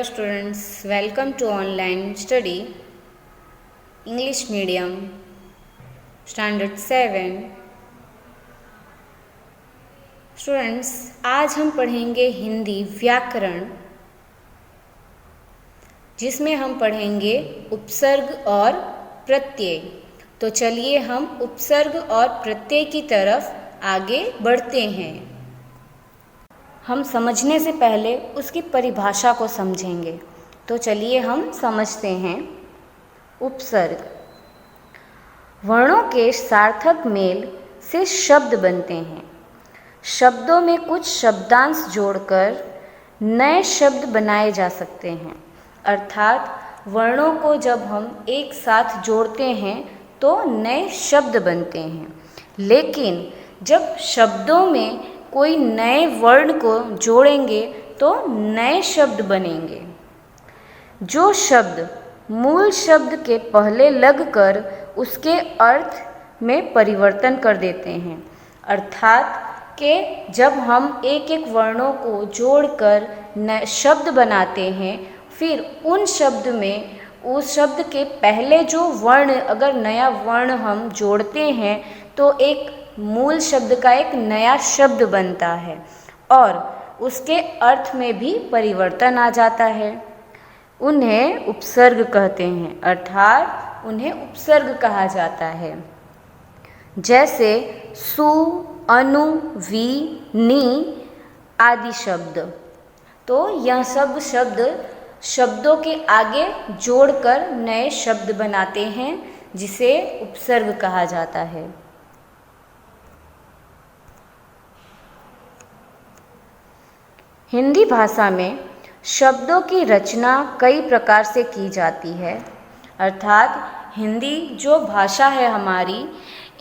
Hello students, welcome to online study English medium standard 7। Students, आज हम पढ़ेंगे हिंदी व्याकरण, जिसमें हम पढ़ेंगे उपसर्ग और प्रत्यय। तो चलिए हम उपसर्ग और प्रत्यय की तरफ आगे बढ़ते हैं। हम समझने से पहले उसकी परिभाषा को समझेंगे। तो चलिए हम समझते हैं। उपसर्ग वर्णों के सार्थक मेल से शब्द बनते हैं। शब्दों में कुछ शब्दांश जोड़कर नए शब्द बनाए जा सकते हैं। अर्थात वर्णों को जब हम एक साथ जोड़ते हैं तो नए शब्द बनते हैं। लेकिन जब शब्दों में कोई नए वर्ण को जोड़ेंगे तो नए शब्द बनेंगे। जो शब्द मूल शब्द के पहले लगकर उसके अर्थ में परिवर्तन कर देते हैं। अर्थात कि जब हम एक एक वर्णों को जोड़कर नए शब्द बनाते हैं, फिर उन शब्द में उस शब्द के पहले जो वर्ण, अगर नया वर्ण हम जोड़ते हैं तो एक मूल शब्द का एक नया शब्द बनता है और उसके अर्थ में भी परिवर्तन आ जाता है। उन्हें उपसर्ग कहते हैं, अर्थात उन्हें उपसर्ग कहा जाता है। जैसे सु, अनु, वी, नी आदि शब्द। तो यह सब शब्द शब्दों के आगे जोड़कर नए शब्द बनाते हैं, जिसे उपसर्ग कहा जाता है। हिंदी भाषा में शब्दों की रचना कई प्रकार से की जाती है। अर्थात हिंदी जो भाषा है हमारी,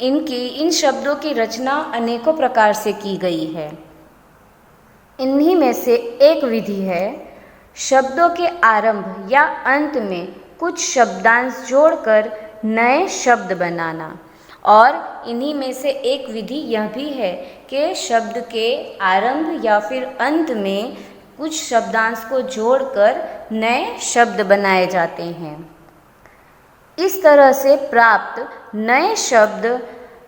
इन शब्दों की रचना अनेकों प्रकार से की गई है। इन्हीं में से एक विधि है शब्दों के आरंभ या अंत में कुछ शब्दांश जोड़कर नए शब्द बनाना। और इन्हीं में से एक विधि यह भी है कि शब्द के आरंभ या फिर अंत में कुछ शब्दांश को जोड़कर नए शब्द बनाए जाते हैं। इस तरह से प्राप्त नए शब्द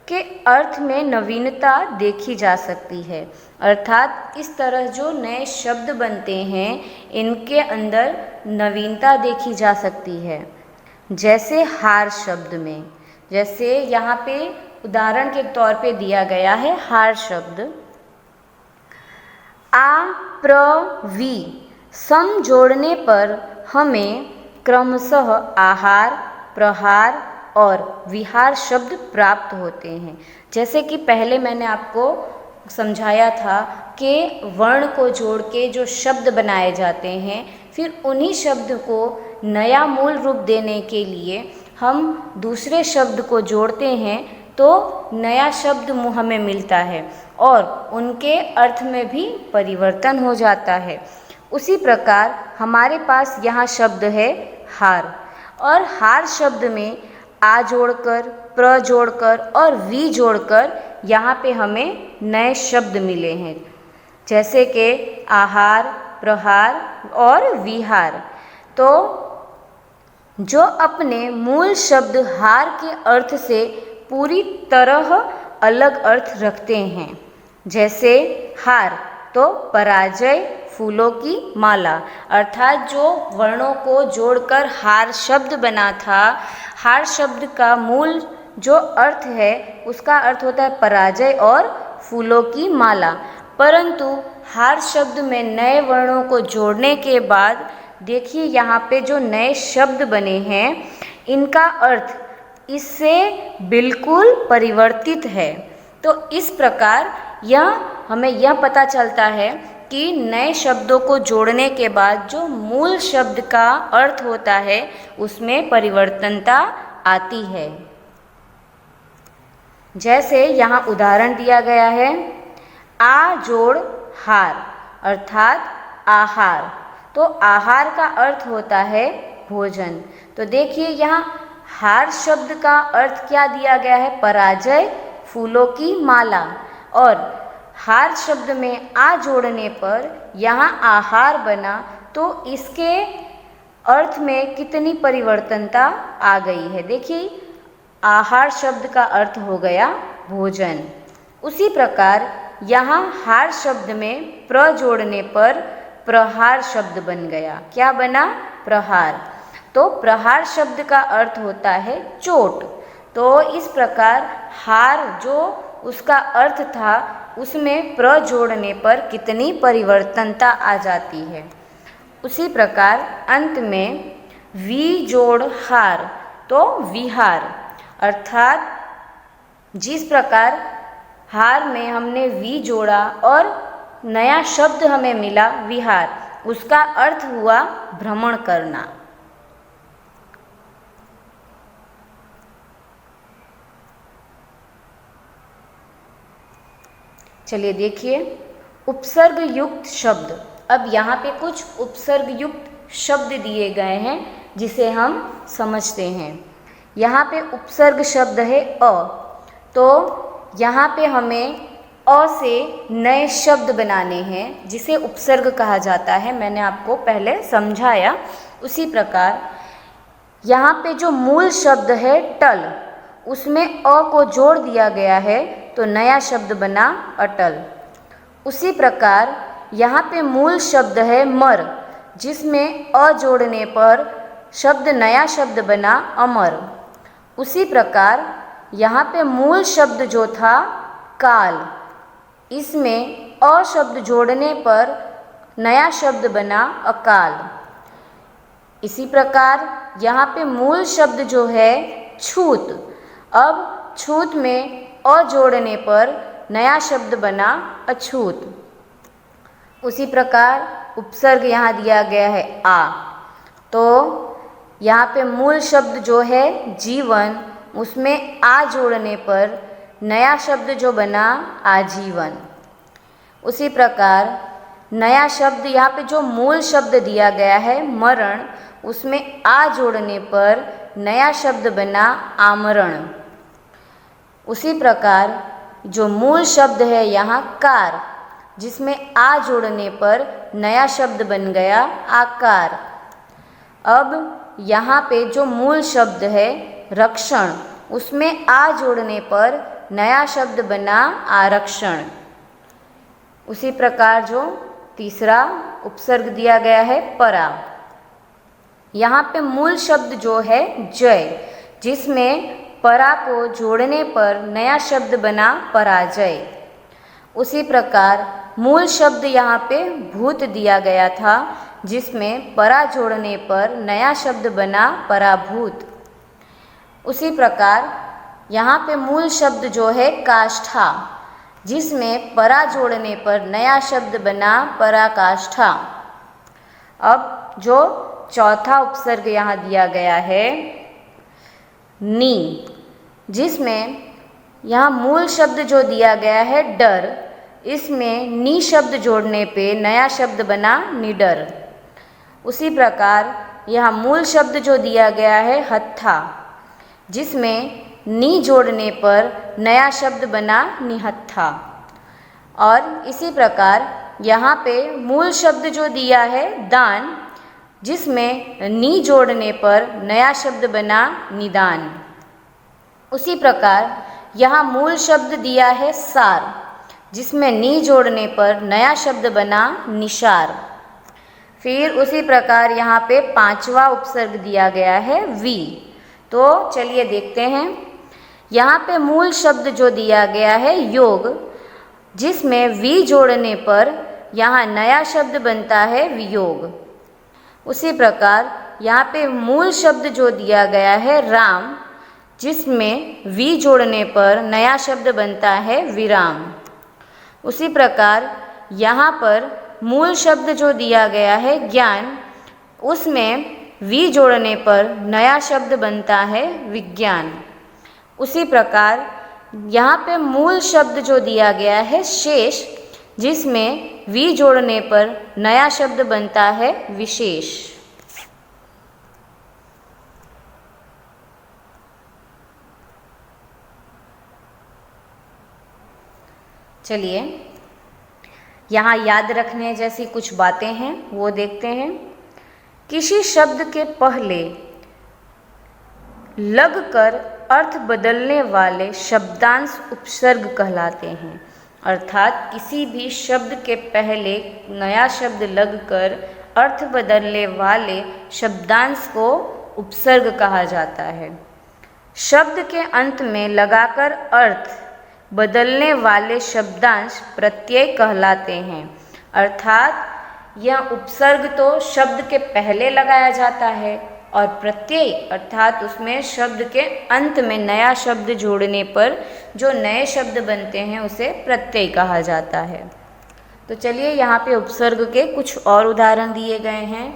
के अर्थ में नवीनता देखी जा सकती है। अर्थात इस तरह जो नए शब्द बनते हैं, इनके अंदर नवीनता देखी जा सकती है। जैसे हार शब्द में, जैसे यहाँ पे उदाहरण के तौर पे दिया गया है हार शब्द। आ, प्र, वी सम जोड़ने पर हमें क्रमशः आहार, प्रहार और विहार शब्द प्राप्त होते हैं। जैसे कि पहले मैंने आपको समझाया था कि वर्ण को जोड़ के जो शब्द बनाए जाते हैं, फिर उन्हीं शब्द को नया मूल रूप देने के लिए हम दूसरे शब्द को जोड़ते हैं तो नया शब्द हमें मिलता है और उनके अर्थ में भी परिवर्तन हो जाता है। उसी प्रकार हमारे पास यहाँ शब्द है हार, और हार शब्द में आ जोड़कर, प्र जोड़कर और वी जोड़कर यहाँ पे हमें नए शब्द मिले हैं। जैसे कि आहार, प्रहार और विहार। तो जो अपने मूल शब्द हार के अर्थ से पूरी तरह अलग अर्थ रखते हैं। जैसे हार तो पराजय, फूलों की माला। अर्थात जो वर्णों को जोड़कर हार शब्द बना था, हार शब्द का मूल जो अर्थ है उसका अर्थ होता है पराजय और फूलों की माला। परंतु हार शब्द में नए वर्णों को जोड़ने के बाद देखिए यहाँ पे जो नए शब्द बने हैं, इनका अर्थ इससे बिल्कुल परिवर्तित है। तो इस प्रकार हमें यह पता चलता है कि नए शब्दों को जोड़ने के बाद जो मूल शब्द का अर्थ होता है उसमें परिवर्तनता आती है। जैसे यहाँ उदाहरण दिया गया है आ जोड़ हार, अर्थात आहार। तो आहार का अर्थ होता है भोजन। तो देखिए यहाँ हार शब्द का अर्थ क्या दिया गया है, पराजय, फूलों की माला। और हार शब्द में आ जोड़ने पर यहाँ आहार बना, तो इसके अर्थ में कितनी परिवर्तनता आ गई है। देखिए, आहार शब्द का अर्थ हो गया भोजन। उसी प्रकार यहाँ हार शब्द में प्र जोड़ने पर प्रहार शब्द बन गया। क्या बना? प्रहार। तो प्रहार शब्द का अर्थ होता है चोट। तो इस प्रकार हार जो उसका अर्थ था उसमें प्र जोड़ने पर कितनी परिवर्तनता आ जाती है। उसी प्रकार अंत में वी जोड़ हार तो विहार, अर्थात जिस प्रकार हार में हमने वी जोड़ा और नया शब्द हमें मिला विहार, उसका अर्थ हुआ भ्रमण करना। चलिए देखिए, उपसर्ग युक्त शब्द। अब यहाँ पे कुछ उपसर्ग युक्त शब्द दिए गए हैं जिसे हम समझते हैं। यहाँ पे उपसर्ग शब्द है अ, तो यहाँ पे हमें अ से नए शब्द बनाने हैं जिसे उपसर्ग कहा जाता है। मैंने आपको पहले समझाया। उसी प्रकार यहाँ पे जो मूल शब्द है टल, उसमें अ को जोड़ दिया गया है तो नया शब्द बना अटल। उसी प्रकार यहाँ पे मूल शब्द है मर, जिसमें अ जोड़ने पर शब्द नया शब्द बना अमर। उसी प्रकार यहाँ पे मूल शब्द जो था काल, इसमें अ शब्द जोड़ने पर नया शब्द बना अकाल। इसी प्रकार यहाँ पे मूल शब्द जो है छूत, अब छूत में अ जोड़ने पर नया शब्द बना अछूत। उसी प्रकार उपसर्ग यहाँ दिया गया है आ, तो यहाँ पे मूल शब्द जो है जीवन, उसमें आ जोड़ने पर नया शब्द जो बना आजीवन। उसी प्रकार नया शब्द यहाँ पे जो मूल शब्द दिया गया है मरण, उसमें आ जोड़ने पर नया शब्द बना आमरण। उसी प्रकार जो मूल शब्द है यहाँ कार, जिसमें आ जोड़ने पर नया शब्द बन गया आकार। अब यहाँ पे जो मूल शब्द है रक्षण, उसमें आ जोड़ने पर नया शब्द बना आरक्षण। उसी प्रकार जो तीसरा उपसर्ग दिया गया है परा, यहाँ पे मूल शब्द जो है जय, जिसमें परा को जोड़ने पर नया शब्द बना पराजय। उसी प्रकार मूल शब्द यहाँ पे भूत दिया गया था, जिसमें परा जोड़ने पर नया शब्द बना पराभूत। उसी प्रकार यहाँ पे मूल शब्द जो है काष्ठा, जिसमें परा जोड़ने पर नया शब्द बना पराकाष्ठा। अब जो चौथा उपसर्ग यहाँ दिया गया है नी, जिसमें यहाँ मूल शब्द जो दिया गया है डर, इसमें नी शब्द जोड़ने पे नया शब्द बना निडर। उसी प्रकार यहाँ मूल शब्द जो दिया गया है हत्था, जिसमें नी जोड़ने पर नया शब्द बना निहत्था। और इसी प्रकार यहाँ पे मूल शब्द जो दिया है दान, जिसमें नी जोड़ने पर नया शब्द बना निदान। उसी प्रकार यहाँ मूल शब्द दिया है सार, जिसमें नी जोड़ने पर नया शब्द बना निशार। फिर उसी प्रकार यहाँ पे पांचवा उपसर्ग दिया गया है वी। तो चलिए देखते हैं। यहाँ पे मूल शब्द जो दिया गया है योग, जिसमें वी जोड़ने पर यहाँ नया शब्द बनता है वियोग। उसी प्रकार यहाँ पे मूल शब्द जो दिया गया है राम, जिसमें वी जोड़ने पर नया शब्द बनता है विराम। उसी प्रकार यहाँ पर मूल शब्द जो दिया गया है ज्ञान, उसमें वी जोड़ने पर नया शब्द बनता है विज्ञान। उसी प्रकार यहाँ पे मूल शब्द जो दिया गया है शेष, जिसमें वी जोड़ने पर नया शब्द बनता है विशेष। चलिए यहाँ याद रखने जैसी कुछ बातें हैं वो देखते हैं। किसी शब्द के पहले लगकर अर्थ बदलने वाले शब्दांश उपसर्ग कहलाते हैं। अर्थात किसी भी शब्द के पहले नया शब्द लगकर अर्थ बदलने वाले शब्दांश को उपसर्ग कहा जाता है। शब्द के अंत में लगाकर अर्थ बदलने वाले शब्दांश प्रत्यय कहलाते हैं। अर्थात यह उपसर्ग तो शब्द के पहले लगाया जाता है और प्रत्यय अर्थात उसमें शब्द के अंत में नया शब्द जोड़ने पर जो नए शब्द बनते हैं उसे प्रत्यय कहा जाता है। तो चलिए यहाँ पे उपसर्ग के कुछ और उदाहरण दिए गए हैं।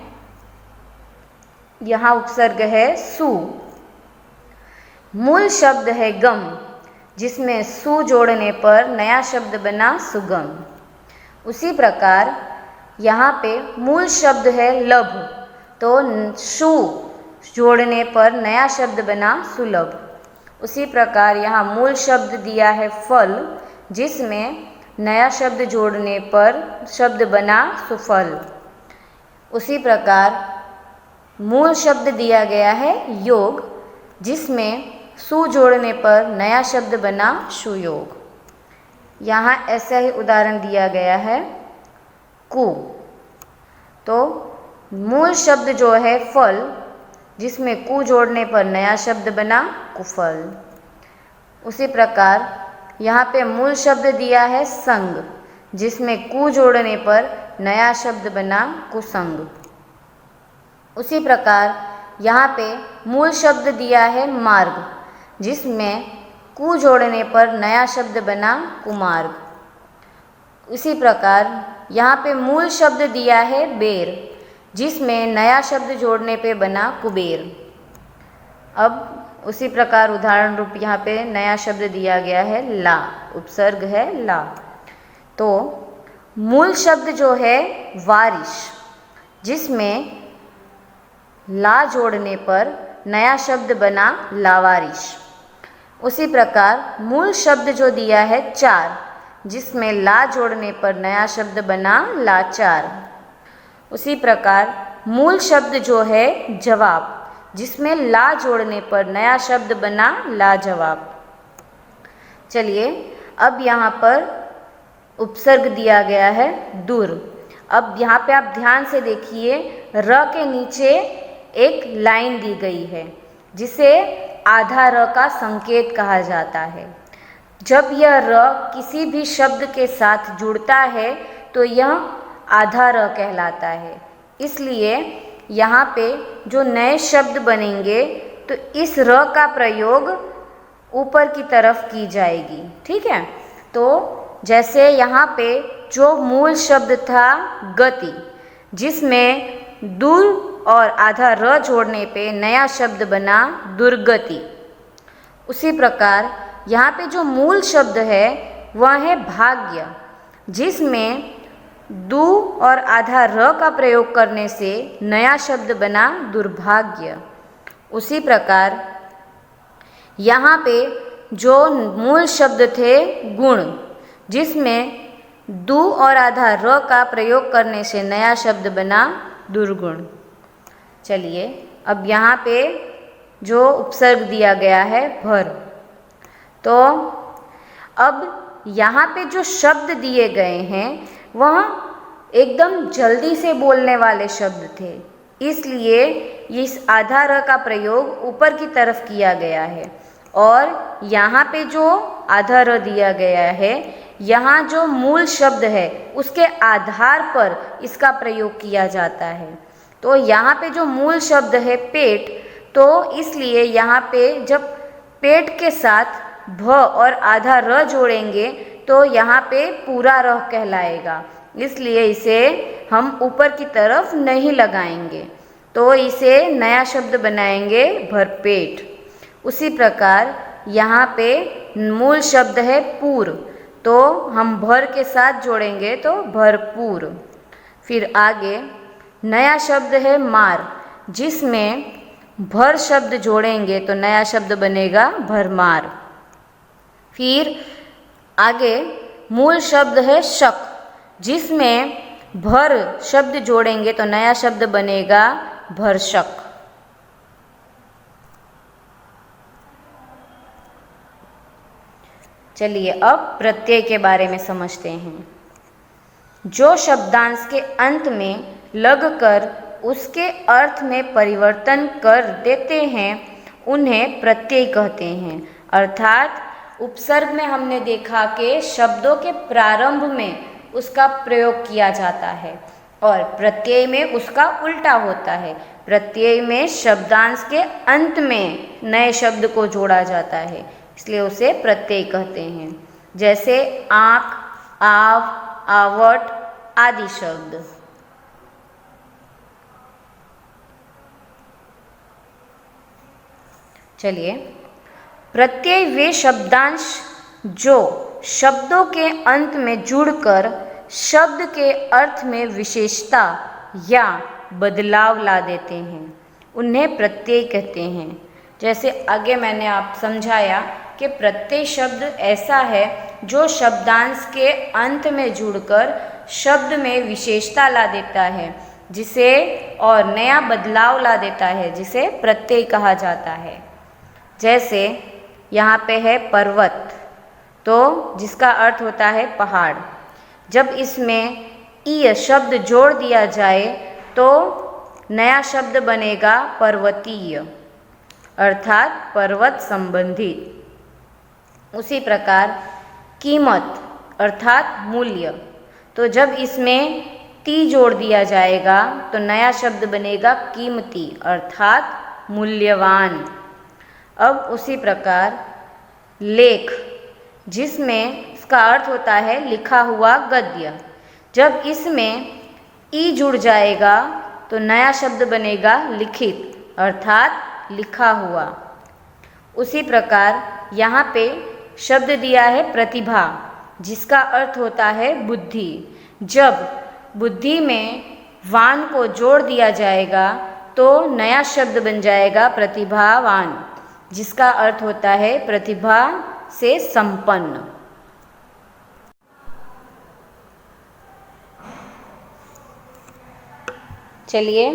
यहाँ उपसर्ग है सु। मूल शब्द है गम, जिसमें सु जोड़ने पर नया शब्द बना सुगम। उसी प्रकार यहाँ पे मूल शब्द है लभ, तो सु जोड़ने पर नया शब्द बना सुलभ। उसी प्रकार यहाँ मूल शब्द दिया है फल, जिसमें नया शब्द जोड़ने पर शब्द बना सुफल। उसी प्रकार मूल शब्द दिया गया है योग, जिसमें सु जोड़ने पर नया शब्द बना सुयोग। यहाँ ऐसा ही उदाहरण दिया गया है कु। तो मूल शब्द जो है फल, जिसमें कु जोड़ने पर नया शब्द बना कुफल। उसी प्रकार यहाँ पे मूल शब्द दिया है संग, जिसमें कु जोड़ने पर नया शब्द बना कुसंग। उसी प्रकार यहाँ पे मूल शब्द दिया है मार्ग, जिसमें कु जोड़ने पर नया शब्द बना कुमार्ग। उसी प्रकार यहाँ पे मूल शब्द दिया है बेर, जिसमें नया शब्द जोड़ने पे बना कुबेर। अब उसी प्रकार उदाहरण रूप यहाँ पे नया शब्द दिया गया है ला, उपसर्ग है ला। तो मूल शब्द जो है वारिश, जिसमें ला जोड़ने पर नया शब्द बना लावारिश। उसी प्रकार मूल शब्द जो दिया है चार, जिसमें ला जोड़ने पर नया शब्द बना लाचार। उसी प्रकार मूल शब्द जो है जवाब, जिसमें ला जोड़ने पर नया शब्द बना लाजवाब। चलिए अब यहाँ पर उपसर्ग दिया गया है दूर। अब यहाँ पे आप ध्यान से देखिए, र के नीचे एक लाइन दी गई है, जिसे आधा र का संकेत कहा जाता है। जब यह र किसी भी शब्द के साथ जुड़ता है तो यह आधा र कहलाता है। इसलिए यहाँ पे जो नए शब्द बनेंगे तो इस र का प्रयोग ऊपर की तरफ की जाएगी। ठीक है, तो जैसे यहाँ पे जो मूल शब्द था गति, जिसमें दूर और आधा र जोड़ने पे नया शब्द बना दुर्गति। उसी प्रकार यहाँ पे जो मूल शब्द है वह है भाग्य, जिसमें दू और आधा र का प्रयोग करने से नया शब्द बना दुर्भाग्य। उसी प्रकार यहाँ पे जो मूल शब्द थे गुण, जिसमें दू और आधा र का प्रयोग करने से नया शब्द बना दुर्गुण। चलिए अब यहाँ पे जो उपसर्ग दिया गया है भर, तो अब यहाँ पे जो शब्द दिए गए हैं वह एकदम जल्दी से बोलने वाले शब्द थे, इसलिए इस आधा र का प्रयोग ऊपर की तरफ किया गया है। और यहाँ पे जो आधा र दिया गया है, यहाँ जो मूल शब्द है उसके आधार पर इसका प्रयोग किया जाता है। तो यहाँ पे जो मूल शब्द है पेट, तो इसलिए यहाँ पे जब पेट के साथ भ और आधा र जोड़ेंगे तो यहाँ पे पूरा र कहलाएगा, इसलिए इसे हम ऊपर की तरफ नहीं लगाएंगे, तो इसे नया शब्द बनाएंगे भरपेट। उसी प्रकार यहाँ पे मूल शब्द है पूर, तो हम भर के साथ जोड़ेंगे तो भरपूर। फिर आगे नया शब्द है मार, जिसमें भर शब्द जोड़ेंगे तो नया शब्द बनेगा भरमार। फिर आगे मूल शब्द है शक, जिसमें भर शब्द जोड़ेंगे तो नया शब्द बनेगा भर्षक। चलिए अब प्रत्यय के बारे में समझते हैं। जो शब्दांश के अंत में लगकर उसके अर्थ में परिवर्तन कर देते हैं उन्हें प्रत्यय कहते हैं। अर्थात उपसर्ग में हमने देखा कि शब्दों के प्रारंभ में उसका प्रयोग किया जाता है और प्रत्यय में उसका उल्टा होता है। प्रत्यय में शब्दांश के अंत में नए शब्द को जोड़ा जाता है, इसलिए उसे प्रत्यय कहते हैं। जैसे आँख, आव, आवट आदि शब्द। चलिए, प्रत्यय वे शब्दांश जो शब्दों के अंत में जुड़कर शब्द के अर्थ में विशेषता या बदलाव ला देते हैं, उन्हें प्रत्यय कहते हैं। जैसे आगे मैंने आप समझाया कि प्रत्यय शब्द ऐसा है जो शब्दांश के अंत में जुड़कर शब्द में विशेषता ला देता है, जिसे और नया बदलाव ला देता है, जिसे प्रत्यय कहा जाता है। जैसे यहाँ पे है पर्वत, तो जिसका अर्थ होता है पहाड़। जब इसमें ईय शब्द जोड़ दिया जाए तो नया शब्द बनेगा पर्वतीय, अर्थात पर्वत संबंधित। उसी प्रकार कीमत अर्थात मूल्य, तो जब इसमें ती जोड़ दिया जाएगा तो नया शब्द बनेगा कीमती, अर्थात मूल्यवान। अब उसी प्रकार लेख, जिसमें इसका अर्थ होता है लिखा हुआ गद्य, जब इसमें ई जुड़ जाएगा तो नया शब्द बनेगा लिखित, अर्थात लिखा हुआ। उसी प्रकार यहाँ पे शब्द दिया है प्रतिभा, जिसका अर्थ होता है बुद्धि। जब बुद्धि में वान को जोड़ दिया जाएगा तो नया शब्द बन जाएगा प्रतिभावान, जिसका अर्थ होता है प्रतिभा से संपन्न। चलिए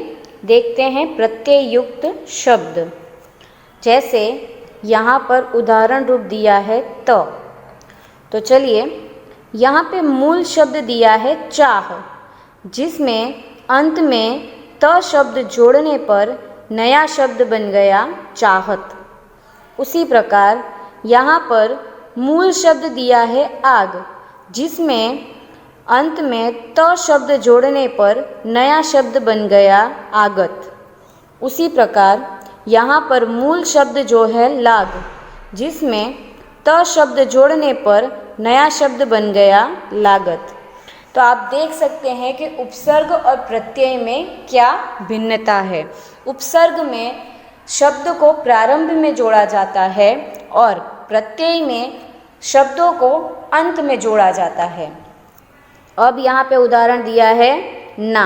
देखते हैं प्रत्यय युक्त शब्द। जैसे यहाँ पर उदाहरण रूप दिया है तो चलिए यहाँ पे मूल शब्द दिया है चाह, जिसमें अंत में त शब्द जोड़ने पर नया शब्द बन गया चाहत। उसी प्रकार यहाँ पर मूल शब्द दिया है आग, जिसमें अंत में त शब्द जोड़ने पर नया शब्द बन गया आगत। उसी प्रकार यहाँ पर मूल शब्द जो है लाग, जिसमें त शब्द जोड़ने पर नया शब्द बन गया लागत। तो आप देख सकते हैं कि उपसर्ग और प्रत्यय में क्या भिन्नता है। उपसर्ग में शब्द को प्रारंभ में जोड़ा जाता है और प्रत्यय में शब्दों को अंत में जोड़ा जाता है। अब यहाँ पे उदाहरण दिया है ना,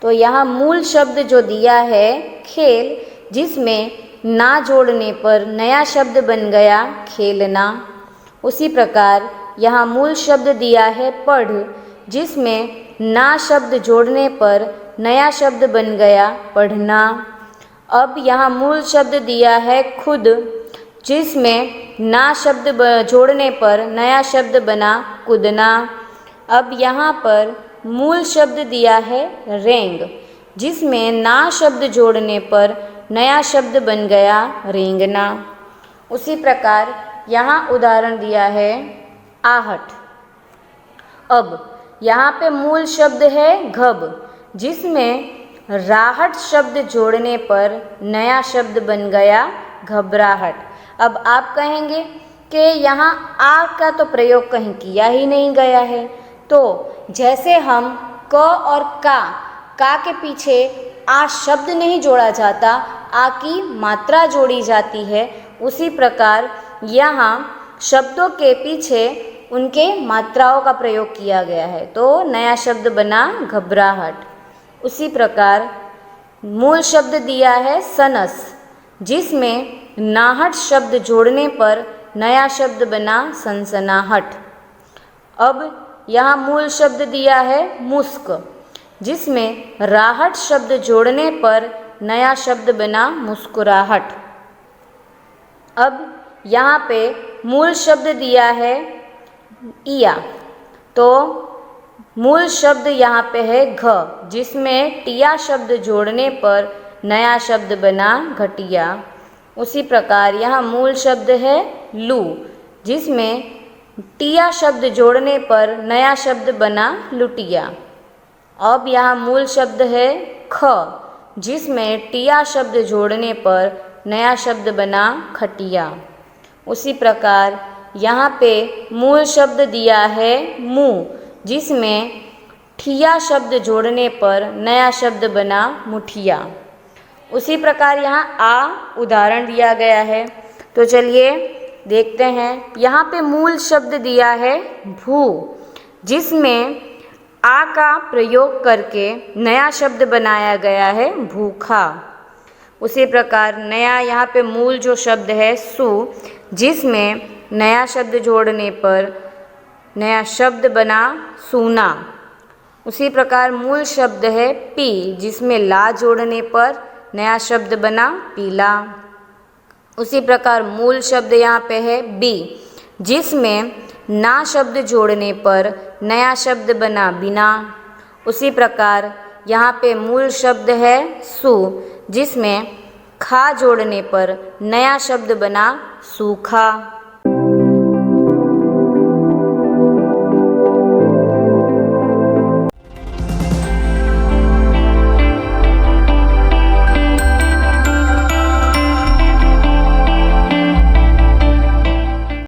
तो यहाँ मूल शब्द जो दिया है खेल, जिसमें ना जोड़ने पर नया शब्द बन गया खेलना। उसी प्रकार यहाँ मूल शब्द दिया है पढ़, जिसमें ना शब्द जोड़ने पर नया शब्द बन गया पढ़ना। अब यहाँ मूल शब्द दिया है खुद, जिसमें ना शब्द जोड़ने पर नया शब्द बना कूदना। अब यहाँ पर मूल शब्द दिया है रेंग, जिसमें ना शब्द जोड़ने पर नया शब्द बन गया रेंगना। उसी प्रकार यहाँ उदाहरण दिया है आहट। अब यहाँ पे मूल शब्द है घब, जिसमें राहट शब्द जोड़ने पर नया शब्द बन गया घबराहट। अब आप कहेंगे कि यहाँ आ का तो प्रयोग कहीं किया ही नहीं गया है, तो जैसे हम क और का के पीछे आ शब्द नहीं जोड़ा जाता, आ की मात्रा जोड़ी जाती है, उसी प्रकार यहाँ शब्दों के पीछे उनके मात्राओं का प्रयोग किया गया है, तो नया शब्द बना घबराहट। उसी प्रकार मूल शब्द दिया है सनस, जिसमें नाहट शब्द जोड़ने पर नया शब्द बना सनसनाहट। अब यहाँ मूल शब्द दिया है मुस्क, जिसमें राहट शब्द जोड़ने पर नया शब्द बना मुस्कुराहट। अब यहाँ पे मूल शब्द दिया है इया, तो मूल शब्द यहाँ पे है घ, जिसमें टिया शब्द जोड़ने पर नया शब्द बना घटिया। उसी प्रकार यहाँ मूल शब्द है लू, जिसमें टिया शब्द जोड़ने पर नया शब्द बना लुटिया। अब यहाँ मूल शब्द है ख, जिसमें टिया शब्द जोड़ने पर नया शब्द बना खटिया। उसी प्रकार यहाँ पे मूल शब्द दिया है मुँह, जिसमें ठिया शब्द जोड़ने पर नया शब्द बना मुठिया। उसी प्रकार यहाँ आ उदाहरण दिया गया है, तो चलिए देखते हैं। यहाँ पे मूल शब्द दिया है भू, जिसमें आ का प्रयोग करके नया शब्द बनाया गया है भूखा। उसी प्रकार नया यहाँ पे मूल जो शब्द है सु, जिसमें नया शब्द जोड़ने पर नया शब्द बना सूना। उसी प्रकार मूल शब्द है पी, जिसमें ला जोड़ने पर नया शब्द बना पीला। उसी प्रकार मूल शब्द यहाँ पे है बी, जिसमें ना शब्द जोड़ने पर नया शब्द बना बिना। उसी प्रकार यहाँ पे मूल शब्द है सु, जिसमें खा जोड़ने पर नया शब्द बना सूखा।